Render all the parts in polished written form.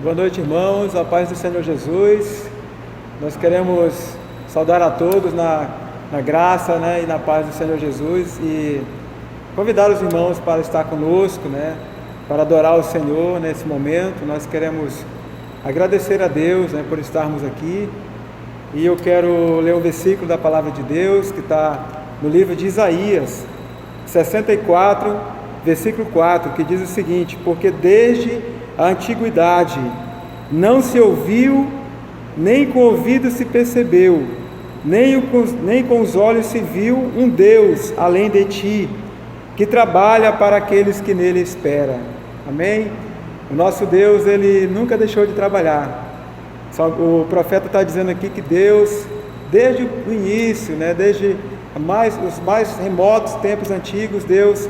Boa noite, irmãos, a paz do Senhor Jesus. Nós queremos saudar a todos na graça, e na paz do Senhor Jesus e convidar os irmãos para estar conosco, para adorar o Senhor nesse momento. Nós queremos agradecer a Deus, por estarmos aqui, e eu quero ler um versículo da palavra de Deus que está no livro de Isaías 64, versículo 4, que diz o seguinte: porque desde a antiguidade não se ouviu, nem com o ouvido se percebeu, nem com os olhos se viu um Deus além de ti, que trabalha para aqueles que nele esperam. Amém? O nosso Deus, ele nunca deixou de trabalhar. O profeta está dizendo aqui que Deus, desde o início, desde os mais remotos tempos antigos, Deus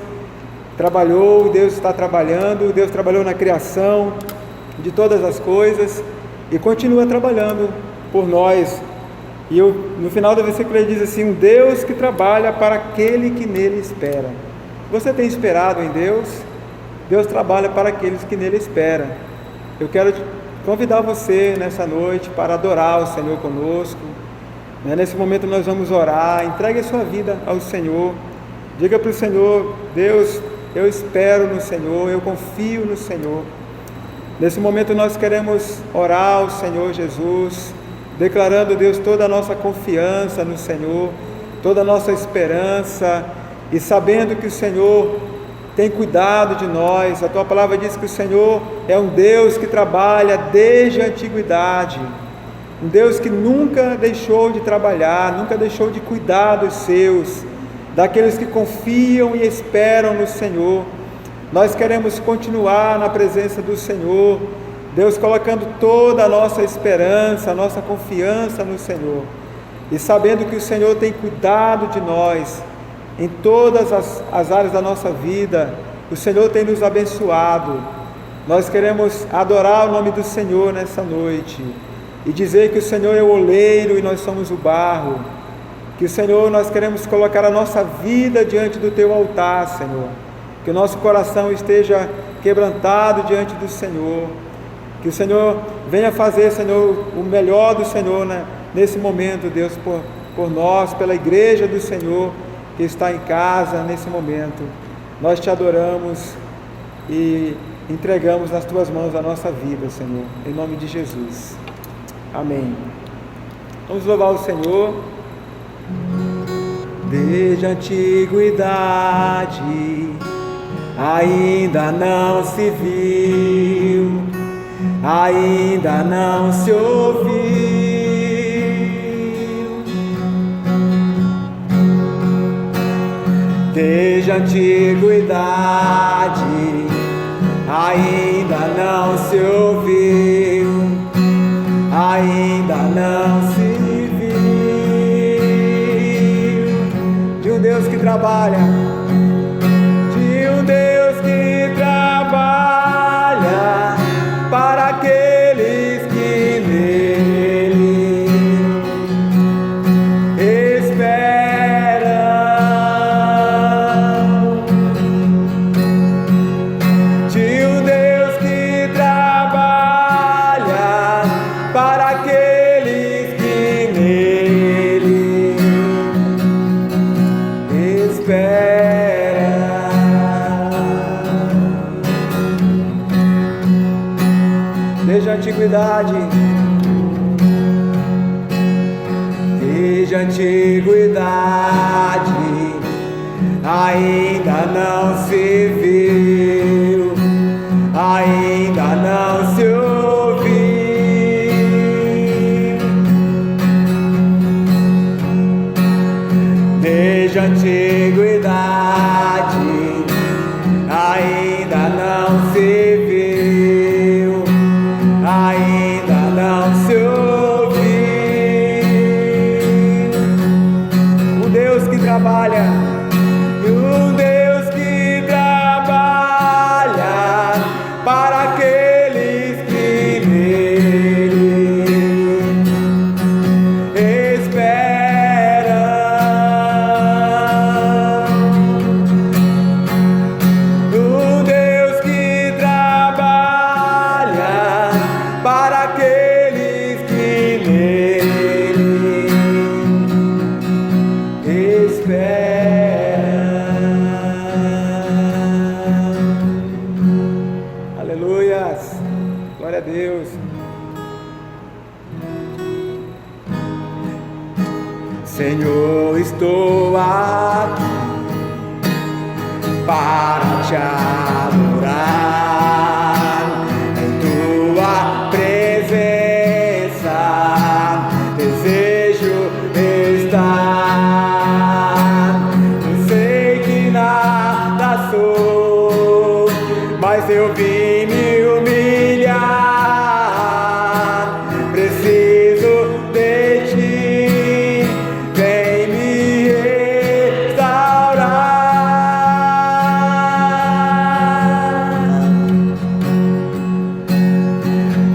trabalhou, Deus está trabalhando, Deus trabalhou na criação de todas as coisas e continua trabalhando por nós. E no final do versículo ele diz assim: um Deus que trabalha para aquele que nele espera. Você tem esperado em Deus? Deus trabalha para aqueles que nele esperam. Eu quero convidar você nessa noite para adorar o Senhor conosco. Nesse momento nós vamos orar. Entregue a sua vida ao Senhor. Diga para o Senhor: Deus, eu espero no Senhor, eu confio no Senhor. Nesse momento nós queremos orar ao Senhor Jesus, declarando, Deus, toda a nossa confiança no Senhor, toda a nossa esperança, e sabendo que o Senhor tem cuidado de nós. A tua palavra diz que o Senhor é um Deus que trabalha desde a antiguidade, um Deus que nunca deixou de trabalhar, nunca deixou de cuidar dos seus, daqueles que confiam e esperam no Senhor. Nós queremos continuar na presença do Senhor, Deus, colocando toda a nossa esperança, a nossa confiança no Senhor, e sabendo que o Senhor tem cuidado de nós em todas as áreas da nossa vida. O Senhor tem nos abençoado. Nós queremos adorar o nome do Senhor nessa noite e dizer que o Senhor é o oleiro e nós somos o barro. Que o Senhor, nós queremos colocar a nossa vida diante do Teu altar, Senhor. Que o nosso coração esteja quebrantado diante do Senhor. Que o Senhor venha fazer, Senhor, o melhor do Senhor, nesse momento, Deus, por nós, pela igreja do Senhor que está em casa nesse momento. Nós Te adoramos e entregamos nas Tuas mãos a nossa vida, Senhor, em nome de Jesus. Amém. Vamos louvar o Senhor. Desde a antiguidade ainda não se viu, ainda não se ouviu, desde a antiguidade ainda não se ouviu, ainda não se Deus que trabalha, de um Deus que trabalha para aqueles que nele esperam, de um Deus que trabalha para aqueles que nele desde a antiguidade, desde a antiguidade ainda não se viu, ainda não se ouviu, desde a antiguidade ainda não se viu, ainda não se ouviu, o Deus que trabalha, e o Deus que trabalha Glória a Deus. Senhor, estou aqui para te adorar em tua presença. Desejo estar. Eu sei que nada sou, mas eu vim me humilhar. Preciso de ti, vem me restaurar.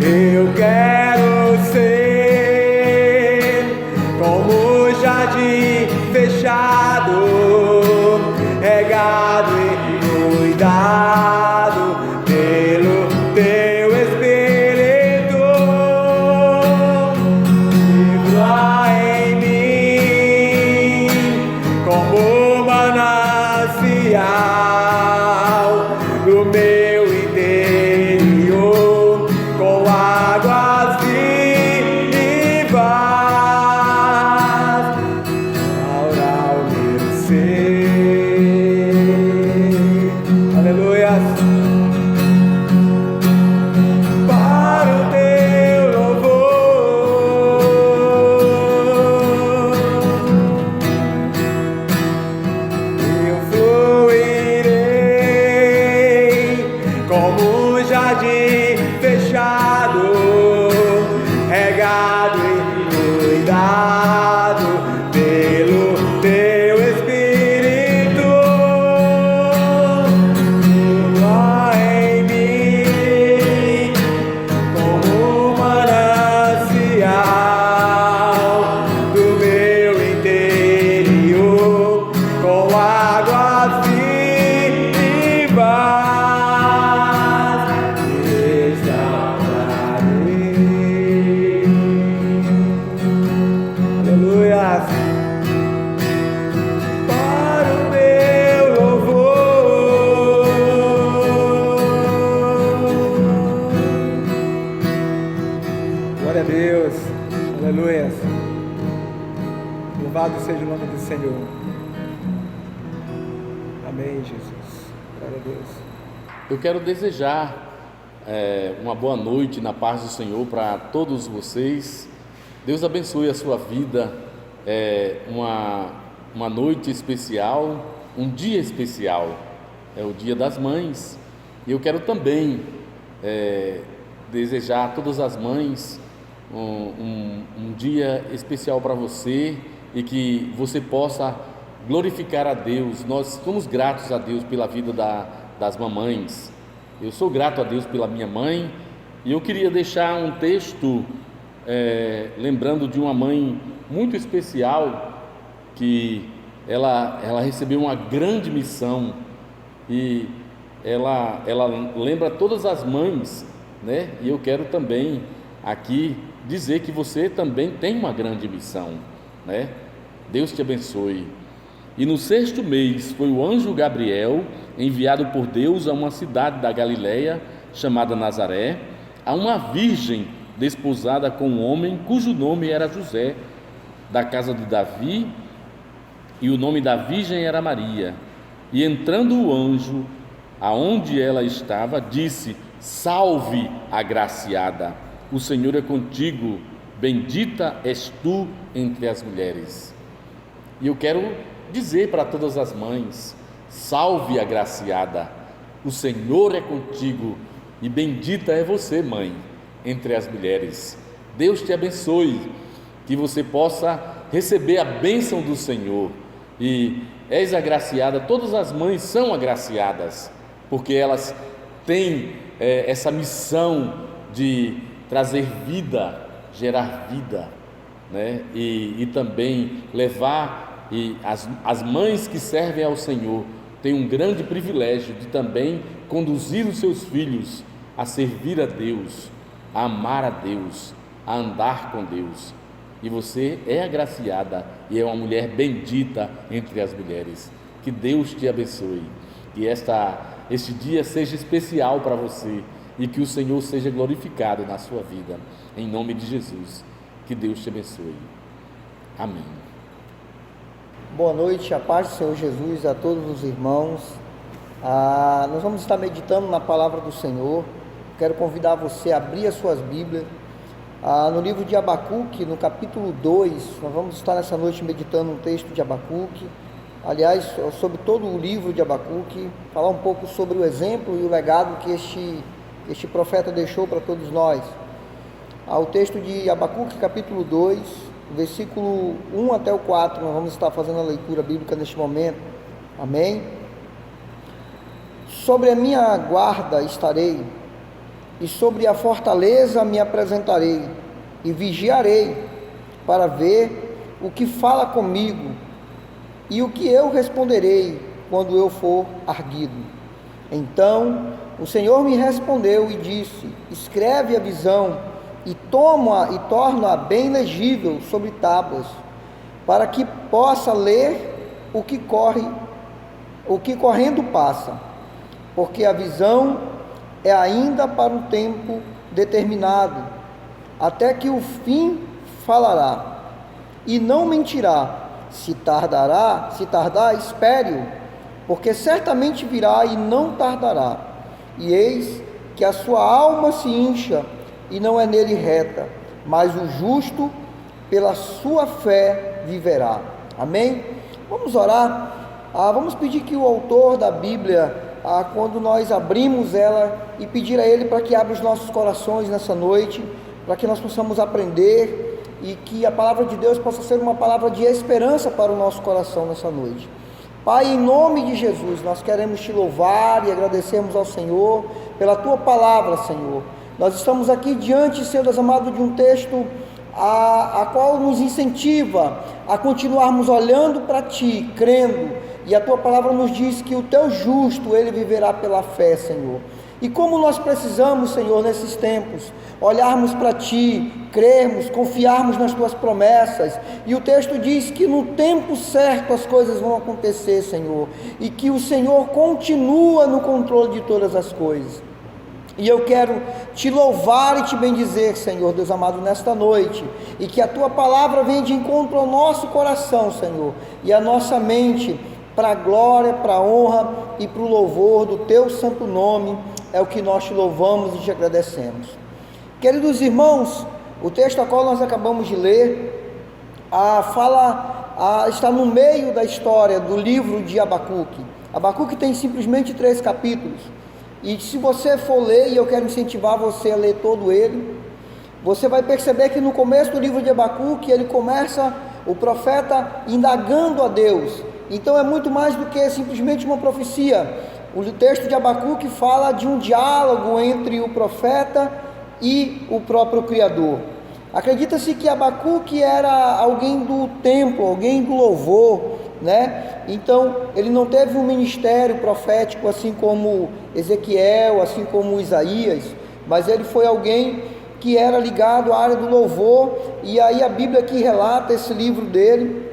Eu quero ser como o jardim fechado, regado e cuidado pelo teu Espírito. Viva em mim como manancial do meu interior, com águas vivas. Restaura o meu ser. Aleluia. Para o teu louvor eu fluirei como um jardim fechado, regado e cuidado pelo teu Espírito. Viva em mim como manancial do meu interior, com águas vivas. Restaurarei. Aleluia. Para o meu louvor. Glória a Deus. Aleluia. Louvado seja o nome do Senhor. Amém, Jesus. Glória a Deus. Eu quero desejar uma boa noite na paz do Senhor para todos vocês. Deus abençoe a sua vida. Uma noite especial, um dia especial. É o Dia das Mães. E eu quero também desejar a todas as mães um dia especial para você, e que você possa glorificar a Deus. Nós somos gratos a Deus pela vida das mamães. Eu sou grato a Deus pela minha mãe, e eu queria deixar um texto lembrando de uma mãe muito especial, que ela recebeu uma grande missão, e ela lembra todas as mães, né? E eu quero também aqui dizer que você também tem uma grande missão, né? Deus te abençoe. E no 6º mês foi o anjo Gabriel enviado por Deus a uma cidade da Galileia chamada Nazaré, a uma virgem desposada com um homem cujo nome era José, da casa de Davi, e o nome da virgem era Maria. E entrando o anjo aonde ela estava, disse: Salve, agraciada, o Senhor é contigo, bendita és tu entre as mulheres. E eu quero dizer para todas as mães: salve, agraciada, o Senhor é contigo e bendita é você, mãe, entre as mulheres. Deus te abençoe, que você possa receber a bênção do Senhor. E és agraciada. Todas as mães são agraciadas, porque elas têm essa missão de trazer vida, gerar vida, né? E também levar, e as mães que servem ao Senhor têm um grande privilégio de também conduzir os seus filhos a servir a Deus, a amar a Deus, a andar com Deus. E você é agraciada e é uma mulher bendita entre as mulheres. Que Deus te abençoe, que este dia seja especial para você, e que o Senhor seja glorificado na sua vida, em nome de Jesus. Que Deus te abençoe. Amém. Boa noite, a paz do Senhor Jesus a todos os irmãos. Nós vamos estar meditando na palavra do Senhor. Quero convidar você a abrir as suas Bíblias no livro de Abacuque, no capítulo 2. Nós vamos estar nessa noite meditando um texto de Abacuque, aliás, sobre todo o livro de Abacuque, falar um pouco sobre o exemplo e o legado que este profeta deixou para todos nós. O texto de Abacuque, capítulo 2, versículo 1 até o 4, nós vamos estar fazendo a leitura bíblica neste momento. Amém? Sobre a minha guarda estarei, e sobre a fortaleza me apresentarei, e vigiarei, para ver o que fala comigo, e o que eu responderei quando eu for arguido. Então o Senhor me respondeu e disse: escreve a visão, e torna-a bem legível sobre tábuas, para que possa ler o que correndo passa, porque a visão é ainda para um tempo determinado, até que o fim falará, e não mentirá. Se tardar, espere-o, porque certamente virá e não tardará. E eis que a sua alma se incha, e não é nele reta, mas o justo pela sua fé viverá. Amém? Vamos orar. Vamos pedir que o autor da Bíblia, quando nós abrimos ela, e pedir a Ele para que abra os nossos corações nessa noite, para que nós possamos aprender e que a palavra de Deus possa ser uma palavra de esperança para o nosso coração nessa noite. Pai, em nome de Jesus, nós queremos Te louvar e agradecermos ao Senhor pela Tua palavra, Senhor. Nós estamos aqui diante, Senhor Deus amado, de um texto a qual nos incentiva a continuarmos olhando para Ti, crendo, e a Tua palavra nos diz que o Teu justo, ele viverá pela fé, Senhor. E como nós precisamos, Senhor, nesses tempos, olharmos para Ti, crermos, confiarmos nas Tuas promessas, e o texto diz que no tempo certo as coisas vão acontecer, Senhor, e que o Senhor continua no controle de todas as coisas. E eu quero Te louvar e Te bendizer, Senhor Deus amado, nesta noite, e que a Tua palavra venha de encontro ao nosso coração, Senhor, e a nossa mente, para a glória, para a honra e para o louvor do Teu santo nome. É o que nós Te louvamos e Te agradecemos. Queridos irmãos, o texto a qual nós acabamos de ler, está no meio da história do livro de Abacuque. Abacuque tem simplesmente 3 capítulos, e se você for ler, e eu quero incentivar você a ler todo ele, você vai perceber que no começo do livro de Abacuque, ele começa, o profeta, indagando a Deus. Então é muito mais do que simplesmente uma profecia. O texto de Abacuque fala de um diálogo entre o profeta e o próprio Criador. Acredita-se que Abacuque era alguém do templo, alguém do louvor, né? Então ele não teve um ministério profético assim como Ezequiel, assim como Isaías, mas ele foi alguém que era ligado à área do louvor. E aí a Bíblia aqui relata, esse livro dele,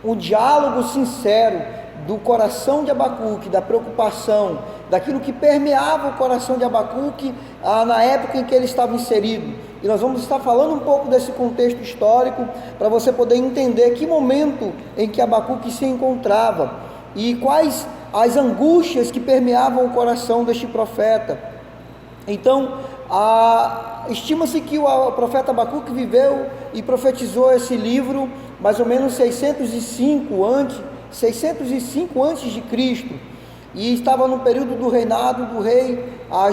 um diálogo sincero do coração de Abacuque, da preocupação, daquilo que permeava o coração de Abacuque na época em que ele estava inserido. E nós vamos estar falando um pouco desse contexto histórico, para você poder entender que momento em que Abacuque se encontrava, e quais as angústias que permeavam o coração deste profeta. Então, estima-se que o profeta Abacuque viveu e profetizou esse livro mais ou menos 605 antes de Cristo, e estava no período do reinado do rei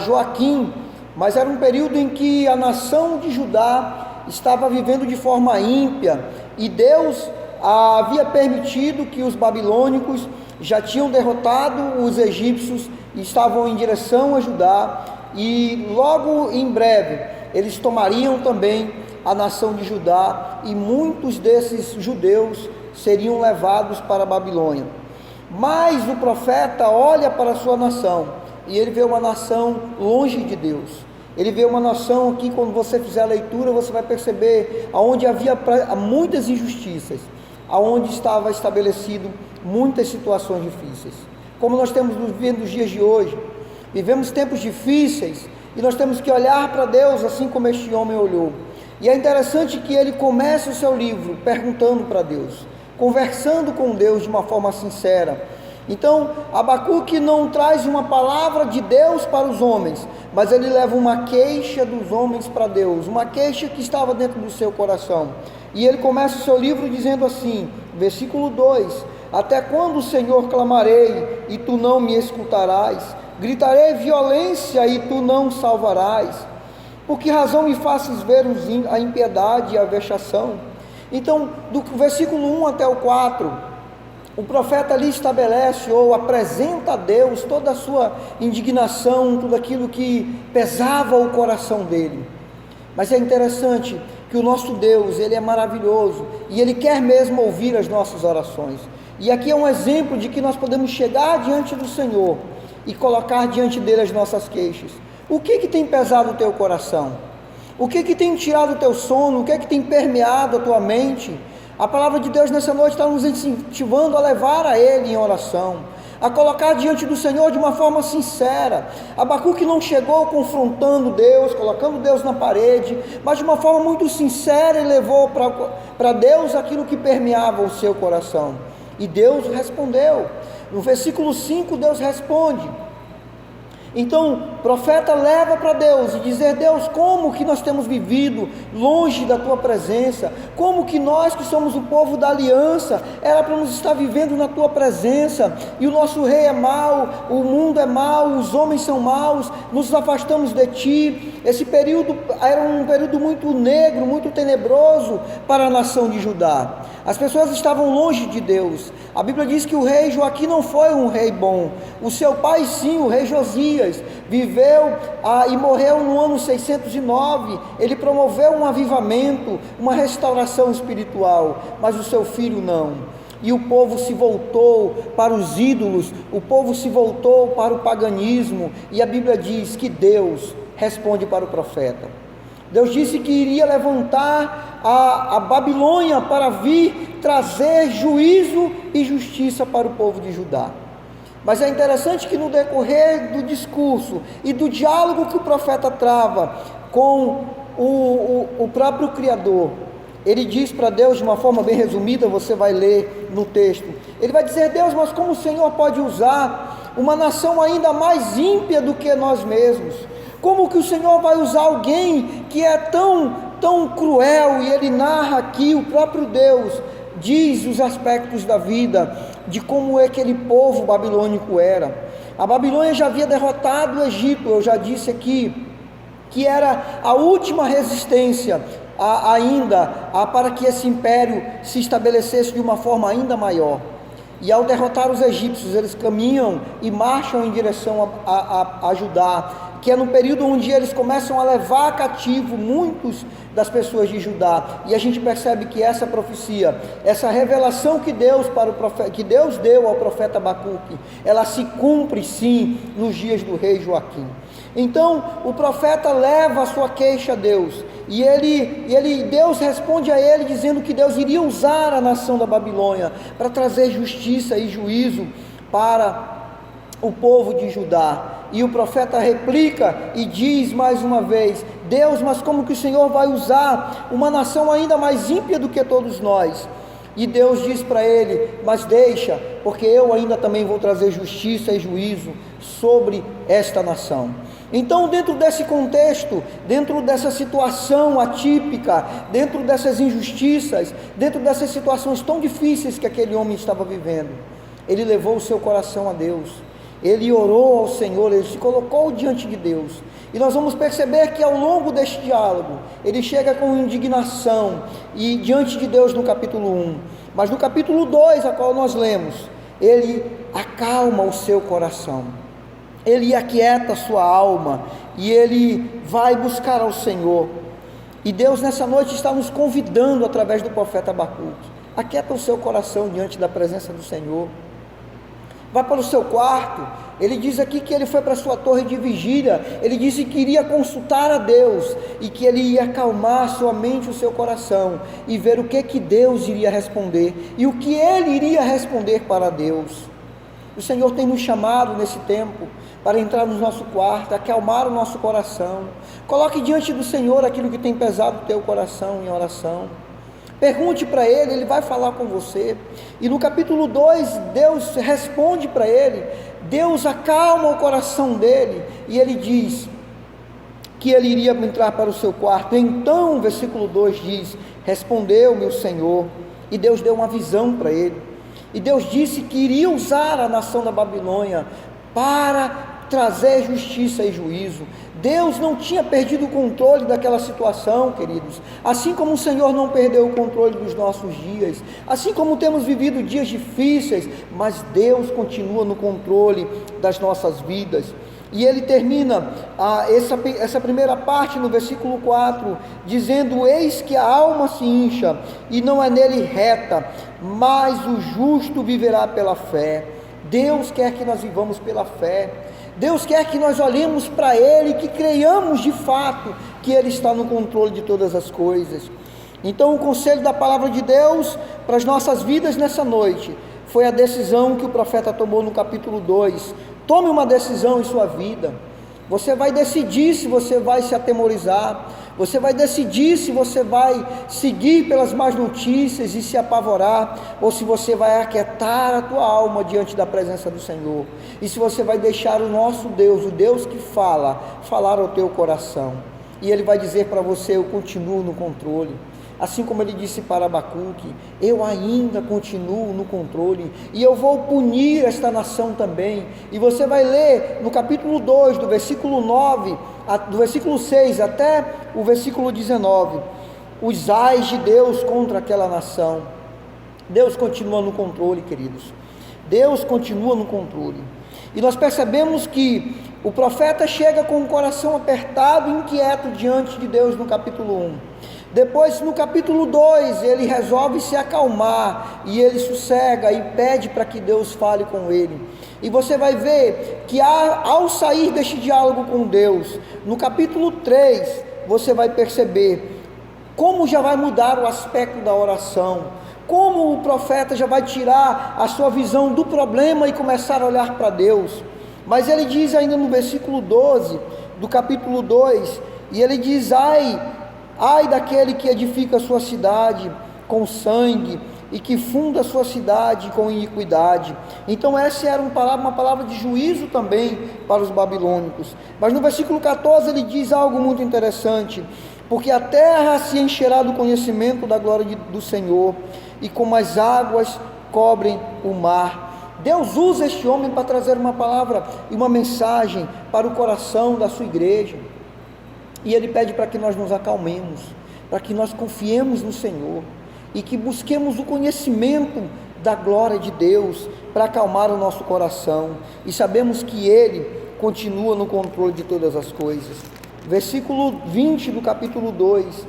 Joaquim, mas era um período em que a nação de Judá estava vivendo de forma ímpia, e Deus havia permitido que os babilônicos já tinham derrotado os egípcios e estavam em direção a Judá, e logo em breve eles tomariam também a nação de Judá, e muitos desses judeus seriam levados para a Babilônia. Mas o profeta olha para a sua nação, e ele vê uma nação longe de Deus. Ele vê uma nação aqui, quando você fizer a leitura, você vai perceber aonde havia muitas injustiças, aonde estava estabelecido muitas situações difíceis. Como nós temos vivendo nos dias de hoje, vivemos tempos difíceis, e nós temos que olhar para Deus assim como este homem olhou. E é interessante que ele começa o seu livro perguntando para Deus, conversando com Deus de uma forma sincera. Então, Abacuque não traz uma palavra de Deus para os homens, mas ele leva uma queixa dos homens para Deus, uma queixa que estava dentro do seu coração. E ele começa o seu livro dizendo assim, versículo 2: até quando, Senhor, clamarei e tu não me escutarás? Gritarei violência e tu não salvarás? Por que razão me faces ver a impiedade e a vexação? Então, do versículo 1 até o 4, o profeta ali estabelece ou apresenta a Deus toda a sua indignação, tudo aquilo que pesava o coração dele. Mas é interessante que o nosso Deus, Ele é maravilhoso e Ele quer mesmo ouvir as nossas orações. E aqui é um exemplo de que nós podemos chegar diante do Senhor e colocar diante dele as nossas queixas. O que tem pesado o teu coração? O que tem tirado o teu sono? O que tem permeado a tua mente? A palavra de Deus nessa noite está nos incentivando a levar a Ele em oração, a colocar diante do Senhor de uma forma sincera. Abacuque não chegou confrontando Deus, colocando Deus na parede, mas de uma forma muito sincera ele levou para Deus aquilo que permeava o seu coração. E Deus respondeu. No versículo 5 Deus responde. Então o profeta leva para Deus e dizer: Deus, como que nós temos vivido longe da tua presença, como que nós que somos o povo da aliança, era para nos estar vivendo na tua presença, e o nosso rei é mau, o mundo é mau, os homens são maus, nos afastamos de ti. Esse período era um período muito negro, muito tenebroso para a nação de Judá. As pessoas estavam longe de Deus. A Bíblia diz que o rei Joaquim não foi um rei bom. O seu pai sim, o rei Josias, viveu e morreu no ano 609. Ele promoveu um avivamento, uma restauração espiritual, mas o seu filho não. E o povo se voltou para os ídolos, o povo se voltou para o paganismo, e a Bíblia diz que Deus responde para o profeta. Deus disse que iria levantar a Babilônia para vir trazer juízo e justiça para o povo de Judá. Mas é interessante que no decorrer do discurso e do diálogo que o profeta trava com o próprio Criador, ele diz para Deus de uma forma bem resumida, você vai ler no texto, ele vai dizer: Deus, mas como o Senhor pode usar uma nação ainda mais ímpia do que nós mesmos? Como que o Senhor vai usar alguém que é tão cruel? E ele narra aqui, o próprio Deus diz os aspectos da vida, de como aquele povo babilônico era. A Babilônia já havia derrotado o Egito, eu já disse aqui, que era a última resistência para que esse império se estabelecesse de uma forma ainda maior. E ao derrotar os egípcios, eles caminham e marcham em direção a Judá, que é no período onde eles começam a levar cativo muitos das pessoas de Judá. E a gente percebe que essa profecia, essa revelação que Deus deu ao profeta Abacuque, ela se cumpre sim nos dias do rei Joaquim. Então o profeta leva a sua queixa a Deus, e Deus responde a ele dizendo que Deus iria usar a nação da Babilônia para trazer justiça e juízo para o povo de Judá. E o profeta replica e diz mais uma vez: Deus, mas como que o Senhor vai usar uma nação ainda mais ímpia do que todos nós? E Deus diz para ele: mas deixa, porque eu ainda também vou trazer justiça e juízo sobre esta nação. Então, dentro desse contexto, dentro dessa situação atípica, dentro dessas injustiças, dentro dessas situações tão difíceis que aquele homem estava vivendo, ele levou o seu coração a Deus, ele orou ao Senhor, ele se colocou diante de Deus. E nós vamos perceber que ao longo deste diálogo, ele chega com indignação e diante de Deus no capítulo 1, mas no capítulo 2, a qual nós lemos, ele acalma o seu coração, ele aquieta a sua alma, e ele vai buscar ao Senhor. E Deus nessa noite está nos convidando através do profeta Abacuque: aquieta o seu coração diante da presença do Senhor. Vá para o seu quarto. Ele diz aqui que ele foi para a sua torre de vigília, ele disse que iria consultar a Deus, e que ele ia acalmar a sua mente, o seu coração, e ver o que Deus iria responder, e o que ele iria responder para Deus. O Senhor tem nos chamado nesse tempo para entrar no nosso quarto, acalmar o nosso coração. Coloque diante do Senhor aquilo que tem pesado o teu coração em oração. Pergunte para Ele, Ele vai falar com você. E no capítulo 2, Deus responde para ele, Deus acalma o coração dele, e ele diz que ele iria entrar para o seu quarto. Então, o versículo 2 diz: respondeu-me o Senhor, e Deus deu uma visão para ele, e Deus disse que iria usar a nação da Babilônia para trazer justiça e juízo. Deus não tinha perdido o controle daquela situação, queridos, assim como o Senhor não perdeu o controle dos nossos dias, assim como temos vivido dias difíceis, mas Deus continua no controle das nossas vidas. E ele termina essa primeira parte no versículo 4, dizendo: eis que a alma se incha, e não é nele reta, mas o justo viverá pela fé. Deus quer que nós vivamos pela fé. Deus quer que nós olhemos para Ele, que creiamos de fato que Ele está no controle de todas as coisas. Então, o conselho da palavra de Deus para as nossas vidas nessa noite foi a decisão que o profeta tomou no capítulo 2. Tome uma decisão em sua vida. Você vai decidir se você vai se atemorizar, você vai decidir se você vai seguir pelas más notícias e se apavorar, ou se você vai aquietar a tua alma diante da presença do Senhor, e se você vai deixar o nosso Deus, o Deus que fala, falar ao teu coração, e Ele vai dizer para você: eu continuo no controle. Assim como ele disse para Abacuque: eu ainda continuo no controle, e eu vou punir esta nação também. E você vai ler no capítulo 2, do versículo 6 até o versículo 19, os ais de Deus contra aquela nação. Deus continua no controle, queridos. Deus continua no controle. E nós percebemos que o profeta chega com o coração apertado e inquieto diante de Deus no capítulo 1. Depois, no capítulo 2, ele resolve se acalmar, e ele sossega e pede para que Deus fale com ele. E você vai ver que ao sair deste diálogo com Deus, no capítulo 3, você vai perceber como já vai mudar o aspecto da oração, como o profeta já vai tirar a sua visão do problema e começar a olhar para Deus. Mas ele diz ainda no versículo 12, do capítulo 2, e ele diz: ai daquele que edifica a sua cidade com sangue, e que funda a sua cidade com iniquidade. Então essa era uma palavra de juízo também para os babilônicos. Mas no versículo 14 ele diz algo muito interessante: porque a terra se encherá do conhecimento da glória do Senhor, e como as águas cobrem o mar. Deus usa este homem para trazer uma palavra e uma mensagem para o coração da sua igreja. E ele pede para que nós nos acalmemos, para que nós confiemos no Senhor, e que busquemos o conhecimento da glória de Deus, para acalmar o nosso coração, e sabemos que Ele continua no controle de todas as coisas. Versículo 20 do capítulo 2,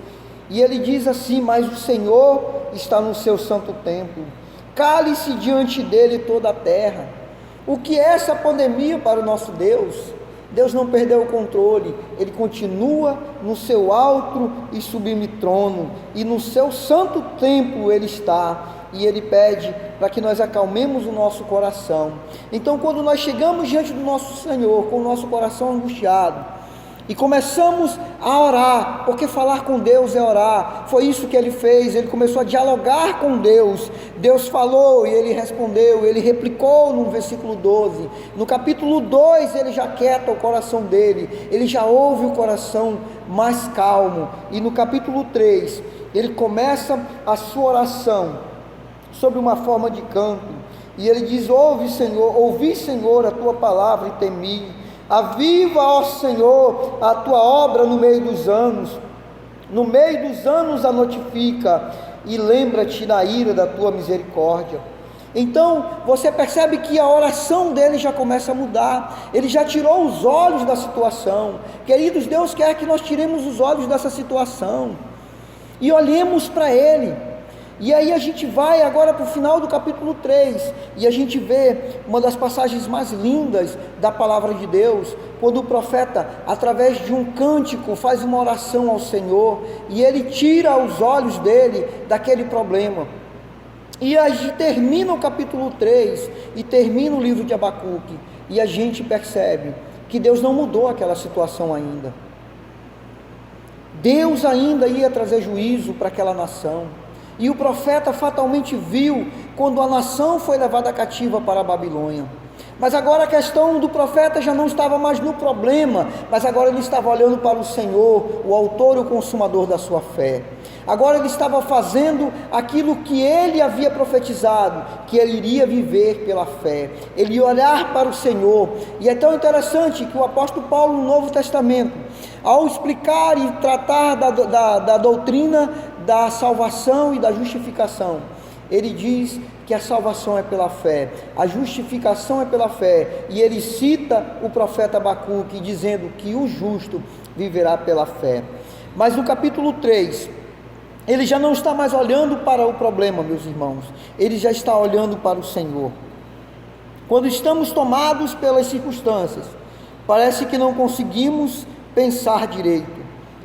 e ele diz assim: mas o Senhor está no seu santo templo, cale-se diante dele toda a terra. O que é essa pandemia para o nosso Deus? Deus não perdeu o controle, Ele continua no seu alto e sublime trono, e no seu santo templo Ele está, e Ele pede para que nós acalmemos o nosso coração. Então, quando nós chegamos diante do nosso Senhor, com o nosso coração angustiado, e começamos a orar, porque falar com Deus é orar, foi isso que ele fez. Ele começou a dialogar com Deus, Deus falou e ele respondeu, ele replicou no versículo 12, no capítulo 2 ele já quieta o coração dele, ele já ouve o coração mais calmo, e no capítulo 3, ele começa a sua oração, sob uma forma de canto, e ele diz: ouvi Senhor a tua palavra e temi. Aviva, ó Senhor, a tua obra no meio dos anos a notifica, e lembra-te na ira da tua misericórdia. Então você percebe que a oração dele já começa a mudar, ele já tirou os olhos da situação. Queridos, Deus quer que nós tiremos os olhos dessa situação e olhemos para Ele. E aí a gente vai agora para o final do capítulo 3, e a gente vê uma das passagens mais lindas da palavra de Deus, quando o profeta, através de um cântico, faz uma oração ao Senhor, e ele tira os olhos dele daquele problema. E aí termina o capítulo 3, e termina o livro de Abacuque, e a gente percebe que Deus não mudou aquela situação ainda. Deus ainda ia trazer juízo para aquela nação, e o profeta fatalmente viu quando a nação foi levada cativa para a Babilônia. Mas agora a questão do profeta já não estava mais no problema, mas agora ele estava olhando para o Senhor, o autor e o consumador da sua fé. Agora ele estava fazendo aquilo que ele havia profetizado, que ele iria viver pela fé, ele ia olhar para o Senhor. E é tão interessante que o apóstolo Paulo no Novo Testamento, ao explicar e tratar da doutrina da salvação e da justificação, ele diz que a salvação é pela fé, a justificação é pela fé, e ele cita o profeta Abacuque dizendo que o justo viverá pela fé. Mas no capítulo 3, ele já não está mais olhando para o problema, meus irmãos, ele já está olhando para o Senhor. Quando estamos tomados pelas circunstâncias, parece que não conseguimos pensar direito,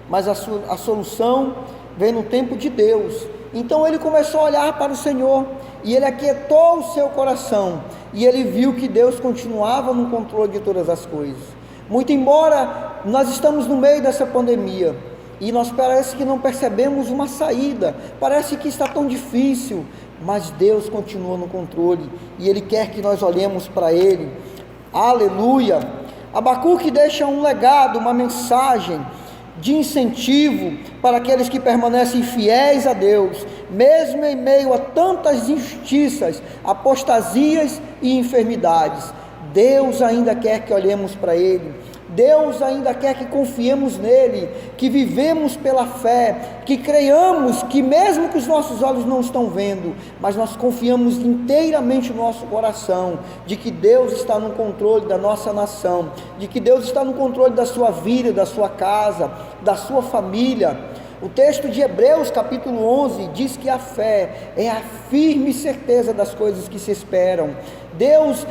mas a solução vem no tempo de Deus. Então ele começou a olhar para o Senhor, e ele aquietou o seu coração, e ele viu que Deus continuava no controle de todas as coisas. Muito embora nós estamos no meio dessa pandemia, e nós parece que não percebemos uma saída, parece que está tão difícil, mas Deus continua no controle, e Ele quer que nós olhemos para Ele. Aleluia! Abacuque deixa um legado, uma mensagem de incentivo para aqueles que permanecem fiéis a Deus, mesmo em meio a tantas injustiças, apostasias e enfermidades. Deus ainda quer que olhemos para Ele, Deus ainda quer que confiemos nele, que vivemos pela fé, que creiamos que mesmo que os nossos olhos não estão vendo, mas nós confiamos inteiramente no nosso coração, de que Deus está no controle da nossa nação, de que Deus está no controle da sua vida, da sua casa, da sua família. O texto de Hebreus capítulo 11 diz que a fé é a firme certeza das coisas que se esperam. Deus,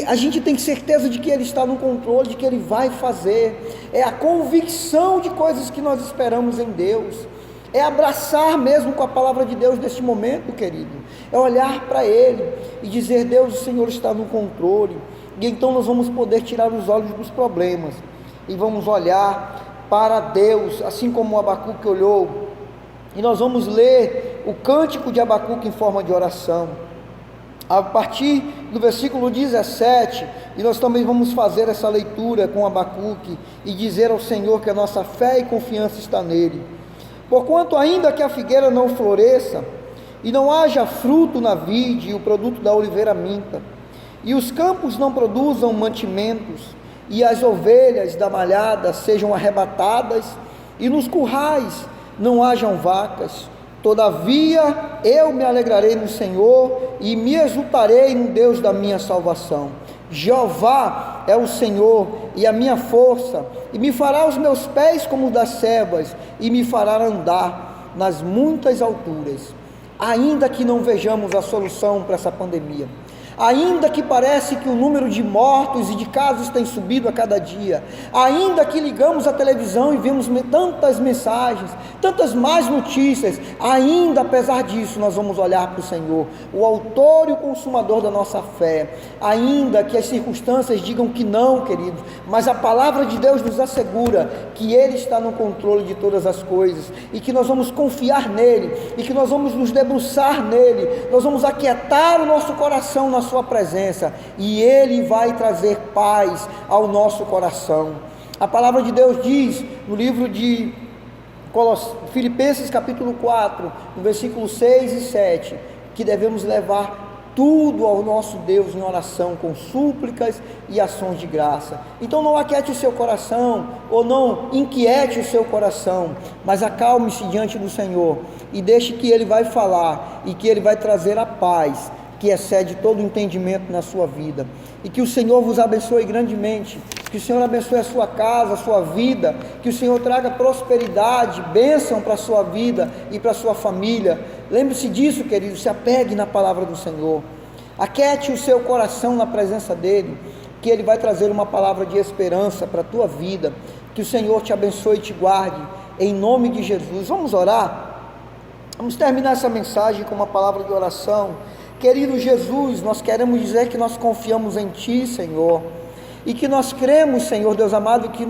a gente tem certeza de que Ele está no controle, de que Ele vai fazer. É a convicção de coisas que nós esperamos em Deus. É abraçar mesmo com a palavra de Deus neste momento, querido. É olhar para Ele e dizer: Deus, o Senhor está no controle. E então nós vamos poder tirar os olhos dos problemas e vamos olhar para Deus, assim como o Abacuque olhou. E nós vamos ler o cântico de Abacuque em forma de oração, a partir do versículo 17, e nós também vamos fazer essa leitura com Abacuque, e dizer ao Senhor que a nossa fé e confiança está nele. Porquanto ainda que a figueira não floresça, e não haja fruto na vide, e o produto da oliveira minta, e os campos não produzam mantimentos, e as ovelhas da malhada sejam arrebatadas, e nos currais não hajam vacas, todavia eu me alegrarei no Senhor, e me exultarei no Deus da minha salvação. Jeová é o Senhor e a minha força, e me fará os meus pés como os das servas, e me fará andar nas muitas alturas. Ainda que não vejamos a solução para essa pandemia, ainda que parece que o número de mortos e de casos tem subido a cada dia, ainda que ligamos a televisão e vemos tantas mensagens, tantas más notícias, ainda apesar disso nós vamos olhar para o Senhor, o autor e o consumador da nossa fé. Ainda que as circunstâncias digam que não, queridos, mas a palavra de Deus nos assegura que Ele está no controle de todas as coisas, e que nós vamos confiar nele, e que nós vamos nos debruçar nele, nós vamos aquietar o nosso coração na sua presença, e Ele vai trazer paz ao nosso coração. A palavra de Deus diz no livro de Filipenses capítulo 4, no versículo 6 e 7, que devemos levar tudo ao nosso Deus em oração, com súplicas e ações de graça. Então não aquiete o seu coração, ou não inquiete o seu coração, mas acalme-se diante do Senhor, e deixe que Ele vai falar, e que Ele vai trazer a paz que excede todo entendimento na sua vida, e que o Senhor vos abençoe grandemente, que o Senhor abençoe a sua casa, a sua vida, que o Senhor traga prosperidade, bênção para a sua vida e para a sua família. Lembre-se disso, querido, se apegue na palavra do Senhor, aquiete o seu coração na presença dEle, que Ele vai trazer uma palavra de esperança para a tua vida. Que o Senhor te abençoe e te guarde, em nome de Jesus. Vamos orar? Vamos terminar essa mensagem com uma palavra de oração. Querido Jesus, nós queremos dizer que nós confiamos em Ti, Senhor. e que nós cremos, Senhor Deus amado, que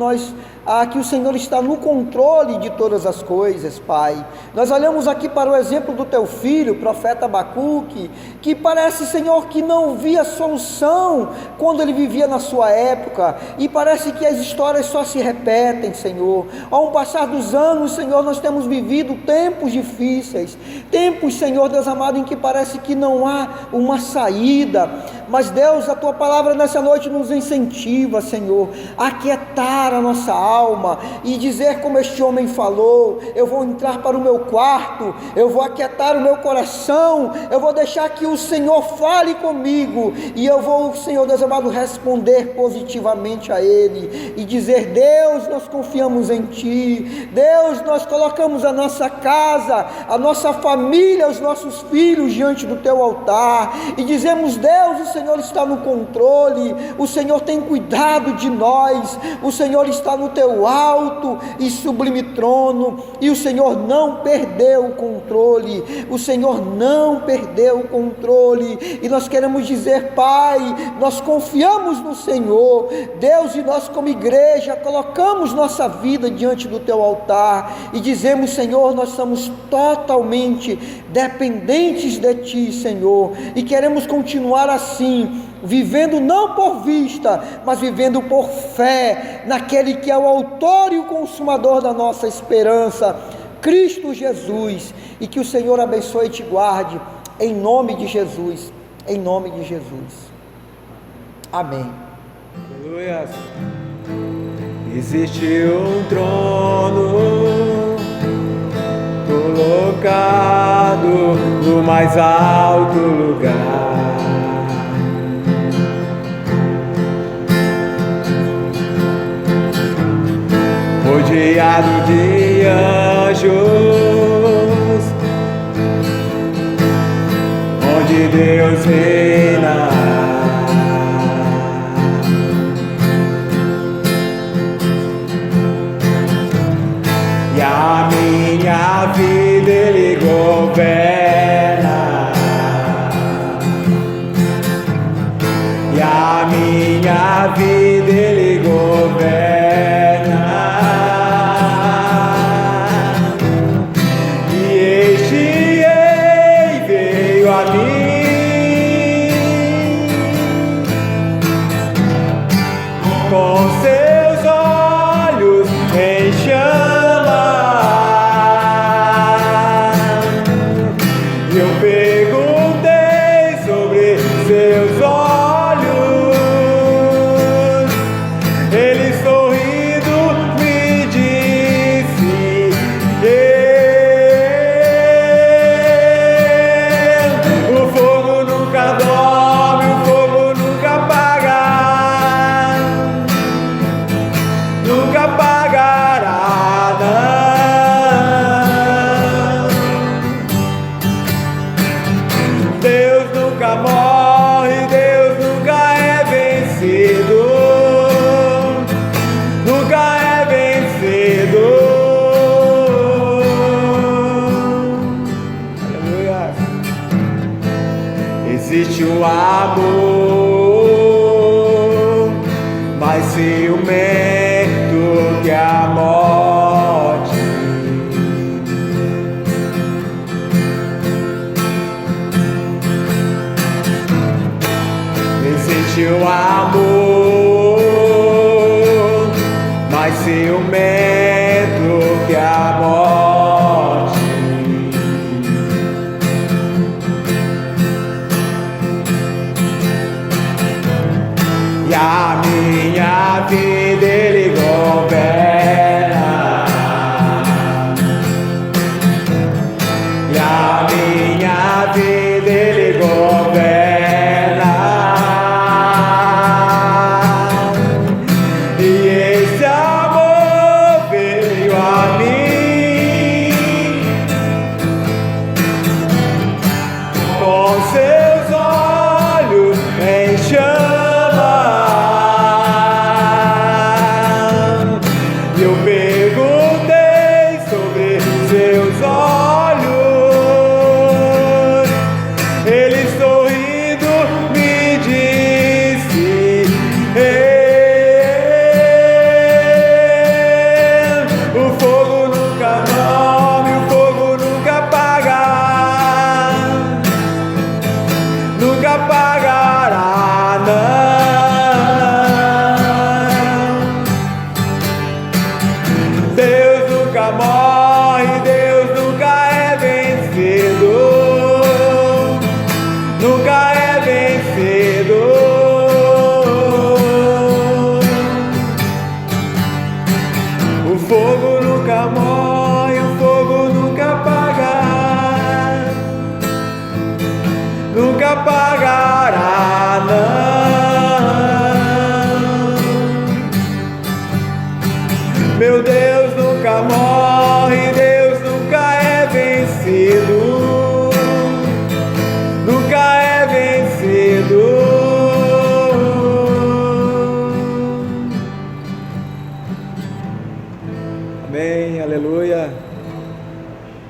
o Senhor está no controle de todas as coisas, Pai. Nós olhamos aqui para o exemplo do teu filho, o profeta Abacuque, que parece, Senhor, que não via solução quando ele vivia na sua época, e parece que as histórias só se repetem, Senhor. Ao passar dos anos, Senhor, nós temos vivido tempos difíceis, tempos, Senhor Deus amado, em que parece que não há uma saída, mas Deus, a tua palavra nessa noite nos incentiva, Senhor, a aquietar a nossa alma e dizer como este homem falou: eu vou entrar para o meu quarto, eu vou aquietar o meu coração, eu vou deixar que o Senhor fale comigo, e eu vou, Senhor Deus amado, responder positivamente a Ele, e dizer: Deus, nós confiamos em Ti, Deus, nós colocamos a nossa casa, a nossa família, os nossos filhos diante do Teu altar, e dizemos: Deus, o Senhor está no controle, o Senhor tem cuidado de nós, o Senhor está no Teu alto e sublime trono, e o Senhor não perdeu o controle, o Senhor não perdeu o controle, e nós queremos dizer: Pai, nós confiamos no Senhor, Deus, e nós como igreja colocamos nossa vida diante do Teu altar, e dizemos: Senhor, nós somos totalmente dependentes de Ti, Senhor, e queremos continuar assim, vivendo não por vista, mas vivendo por fé, naquele que é o autor e o consumador da nossa esperança, Cristo Jesus. E que o Senhor abençoe e te guarde, em nome de Jesus, em nome de Jesus, amém. Aleluia. Existe um trono colocado no mais alto lugar, rodeado de anjos, onde Deus reina. E a minha vida Ele governa, e a minha vida Ele governa. Com seus olhos em chamas, eu perguntei sobre seus olhos. Ele sorrindo me disse: o fogo nunca dorme, o fogo nunca apaga, nunca apagará, não. Deus nunca morre, Deus nunca é vencido, nunca é vencido. Aleluia. Existe um amor mais ciumento que a morte. Existe um amor mais ciumento que a morte. E a minha vida Ele governa, e a minha vida Ele governa, e esse amor veio a mim, com seus olhos em chamas. Eu perguntei sobre seus olhos,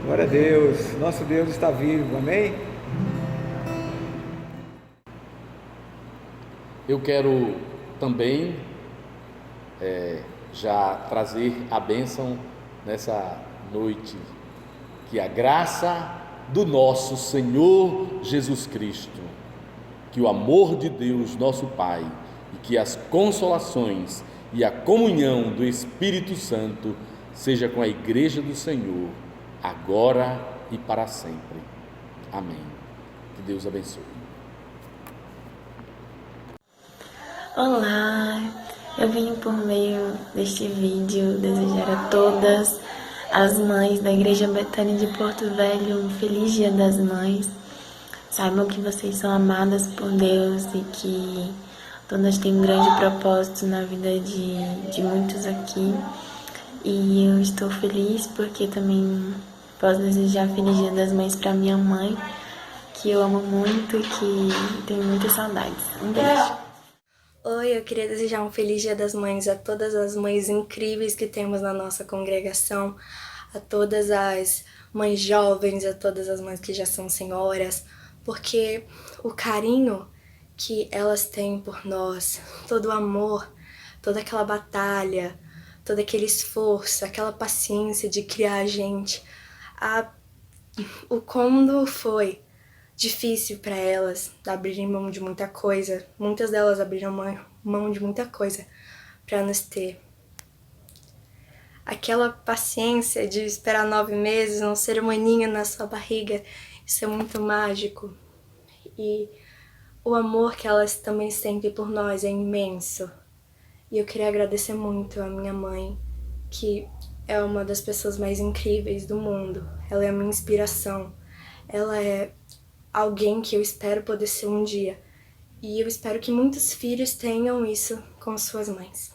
Glória a Deus. Nosso Deus está vivo. Amém? Eu quero também já trazer a bênção nessa noite. Que a graça do nosso Senhor Jesus Cristo, que o amor de Deus, nosso Pai, e que as consolações e a comunhão do Espírito Santo seja com a Igreja do Senhor, agora e para sempre. Amém. Que Deus abençoe. Olá, eu venho por meio deste vídeo desejar a todas as mães da Igreja Betânia de Porto Velho um feliz Dia das Mães. Saibam que vocês são amadas por Deus e que todas têm um grande propósito na vida de muitos aqui. E eu estou feliz porque também posso desejar feliz Dia das Mães para minha mãe, que eu amo muito e que tenho muitas saudades. Um beijo. Oi, eu queria desejar um feliz Dia das Mães a todas as mães incríveis que temos na nossa congregação, a todas as mães jovens, a todas as mães que já são senhoras, porque o carinho que elas têm por nós, todo o amor, toda aquela batalha, todo aquele esforço, aquela paciência de criar a gente, o quando foi difícil para elas abrirem mão de muita coisa. Muitas delas abriram mão de muita coisa para nos ter. Aquela paciência de esperar 9 meses, um ser humaninho na sua barriga, isso é muito mágico. E o amor que elas também sentem por nós é imenso. E eu queria agradecer muito a minha mãe, que é uma das pessoas mais incríveis do mundo. Ela é a minha inspiração. Ela é alguém que eu espero poder ser um dia. E eu espero que muitos filhos tenham isso com suas mães.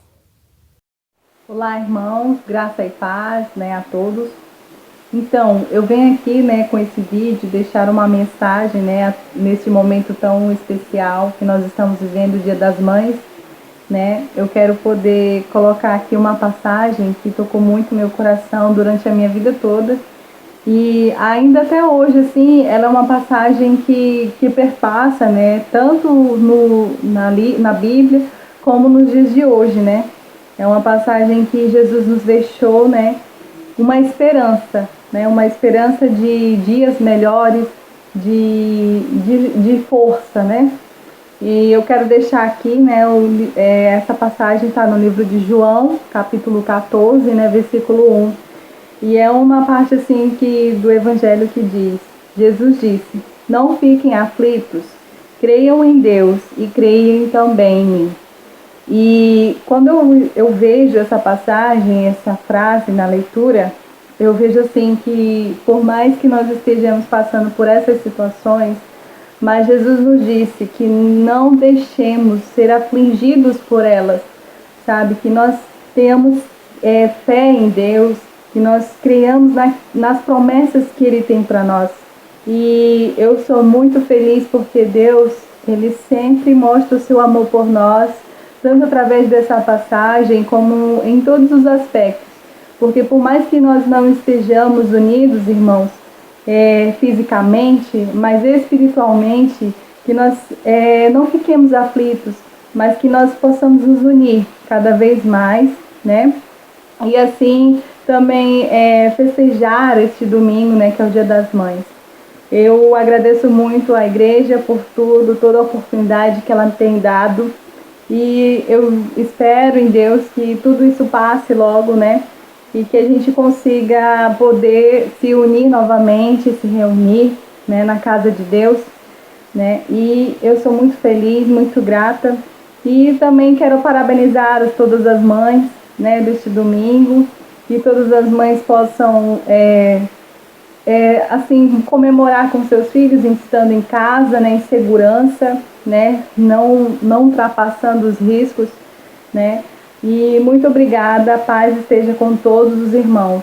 Olá, irmãos, graça e paz, a todos. Então, eu venho aqui, com esse vídeo, deixar uma mensagem, nesse momento tão especial que nós estamos vivendo, o Dia das Mães, Eu quero poder colocar aqui uma passagem que tocou muito meu coração durante a minha vida toda. E ainda até hoje, assim, ela é uma passagem que perpassa, tanto na Bíblia como nos dias de hoje, É uma passagem que Jesus nos deixou, uma esperança, uma esperança de dias melhores, de força, E eu quero deixar aqui, essa passagem está no livro de João, capítulo 14, versículo 1. E é uma parte assim do Evangelho que diz: Jesus disse, não fiquem aflitos, creiam em Deus e creiam também em mim. E quando eu vejo essa passagem, essa frase na leitura, eu vejo assim que por mais que nós estejamos passando por essas situações, mas Jesus nos disse que não deixemos ser afligidos por elas, sabe? Que nós tenhamos fé em Deus, que nós criamos nas promessas que Ele tem para nós. E eu sou muito feliz porque Deus, Ele sempre mostra o seu amor por nós, tanto através dessa passagem como em todos os aspectos. Porque por mais que nós não estejamos unidos, irmãos, fisicamente, mas espiritualmente, que nós não fiquemos aflitos, mas que nós possamos nos unir cada vez mais, E assim também festejar este domingo, que é o Dia das Mães. Eu agradeço muito à igreja por tudo, toda a oportunidade que ela tem dado. E eu espero em Deus que tudo isso passe logo, E que a gente consiga poder se unir novamente, se reunir, na casa de Deus, E eu sou muito feliz, muito grata. E também quero parabenizar todas as mães, deste domingo. Que todas as mães possam, assim, comemorar com seus filhos, estando em casa, em segurança, não ultrapassando os riscos, E muito obrigada, a paz esteja com todos os irmãos.